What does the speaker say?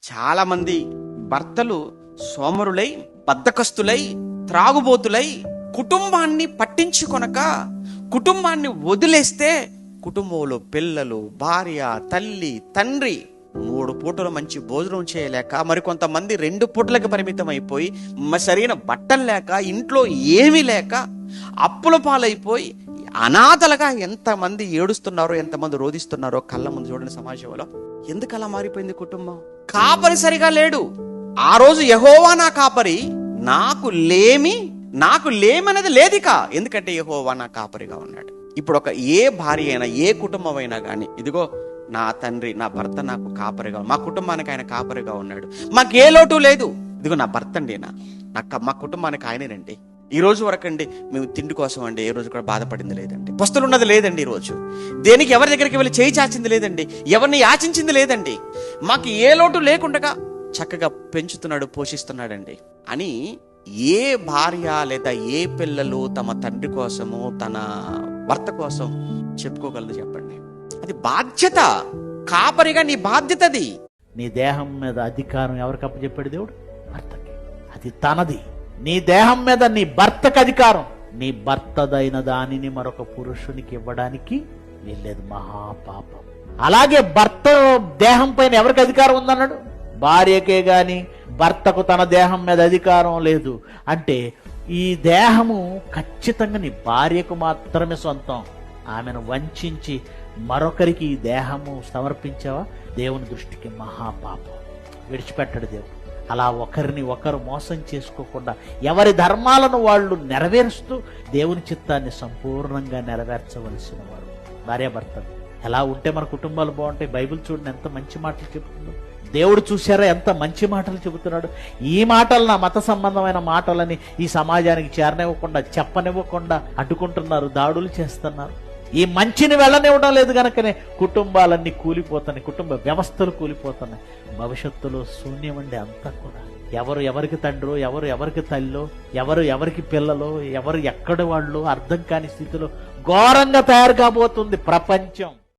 చాలా మంది భర్తలు సోమరులై, బద్ధకస్తులై, త్రాగుబోతులై, కుటుంబాన్ని పట్టించుకొనక కుటుంబాన్ని వదిలేస్తే కుటుంబంలో పిల్లలు, భార్య, తల్లి, తండ్రి 3 పూటలు మంచి భోజనం చేయలేక, మరికొంతమంది 2 పూటలకు పరిమితం అయిపోయి, సరైన బట్టలు లేక, ఇంట్లో ఏమీ లేక, అప్పుల పాలైపోయి అనాథలుగా ఎంతమంది ఏడుస్తున్నారో, ఎంతమంది రోధిస్తున్నారో కళ్ళ ముందు చూడండి సమాజంలో. ఎందుకు అలా మారిపోయింది కుటుంబం? కాపరి సరిగా లేడు. ఆ రోజు యెహోవా నా కాపరి, నాకు లేమనేది లేదిక, ఎందుకంటే యెహోవా నా కాపరిగా ఉన్నాడు. ఇప్పుడు ఏ భార్య అయినా, ఏ కుటుంబం అయినా కానీ, ఇదిగో నా తండ్రి, నా భర్త నాకు కాపరిగా, మా కుటుంబానికి ఆయన కాపరిగా ఉన్నాడు, మాకే లోటు లేదు, ఇదిగో నా భర్త అండి, మా కుటుంబానికి ఆయనేనండి. ఈ రోజు వరకు అండి మేము తిండి కోసం అండి ఏ రోజు కూడా బాధపడింది లేదండి, పస్తులు ఉన్నది లేదండి, ఈ రోజు దేనికి ఎవరి దగ్గరికి వెళ్ళి చేయి చాచింది లేదండి, ఎవరిని యాచించింది లేదండి, మాకు ఏ లోటు లేకుండా చక్కగా పెంచుతున్నాడు, పోషిస్తున్నాడండి అని ఏ భార్య లేదా ఏ పిల్లలు తమ తండ్రి కోసము, తన భర్త కోసం చెప్పుకోగలదు చెప్పండి? అది బాధ్యత. కాపరిగా నీ బాధ్యత అది. నీ దేహం మీద అధికారం ఎవరికి అప్పచెప్పాడు దేవుడు? భర్తకి. అది తనది. నీ దేహం మీద నీ భర్తకు అధికారం. నీ భర్తదైన దానిని మరొక పురుషునికి ఇవ్వడానికి వీల్లేదు, మహాపాపం. అలాగే భర్త దేహం పైన ఎవరికి అధికారం ఉందన్నాడు? భార్యకే గాని భర్తకు తన దేహం మీద అధికారం లేదు. అంటే ఈ దేహము ఖచ్చితంగా నీ భార్యకు మాత్రమే సొంతం. ఆమెను వంచి మరొకరికి ఈ దేహము సమర్పించావా, దేవుని దృష్టికి మహాపాపం. విడిచిపెట్టడు దేవుడు. అలా ఒకరిని ఒకరు మోసం చేసుకోకుండా ఎవరి ధర్మాలను వాళ్ళు నెరవేరుస్తూ దేవుని చిత్తాన్ని సంపూర్ణంగా నెరవేర్చవలసిన వారు భార్యాభర్తలు. ఎలా ఉంటే మన కుటుంబాలు బాగుంటాయి. బైబిల్ చూడండి ఎంత మంచి మాటలు చెబుతుందో. దేవుడు చూశారా ఎంత మంచి మాటలు చెబుతున్నాడు. ఈ మాటలు నా మత సంబంధమైన మాటలని ఈ సమాజానికి చేరనివ్వకుండా, చెప్పనివ్వకుండా అడ్డుకుంటున్నారు, దాడులు చేస్తున్నారు. ఈ మంచిని వెళ్ళనివ్వడం లేదు గనకనే కుటుంబాలన్నీ కూలిపోతున్నాయి, కుటుంబ వ్యవస్థలు కూలిపోతున్నాయి. భవిష్యత్తులో శూన్యమండి అంతా కూడా. ఎవరు ఎవరికి తండ్రో, ఎవరు ఎవరికి తల్లో, ఎవరు ఎవరికి పిల్లలో, ఎవరు ఎక్కడి వాళ్ళు అర్థం కాని స్థితిలో ఘోరంగా తయారు కాబోతుంది ప్రపంచం.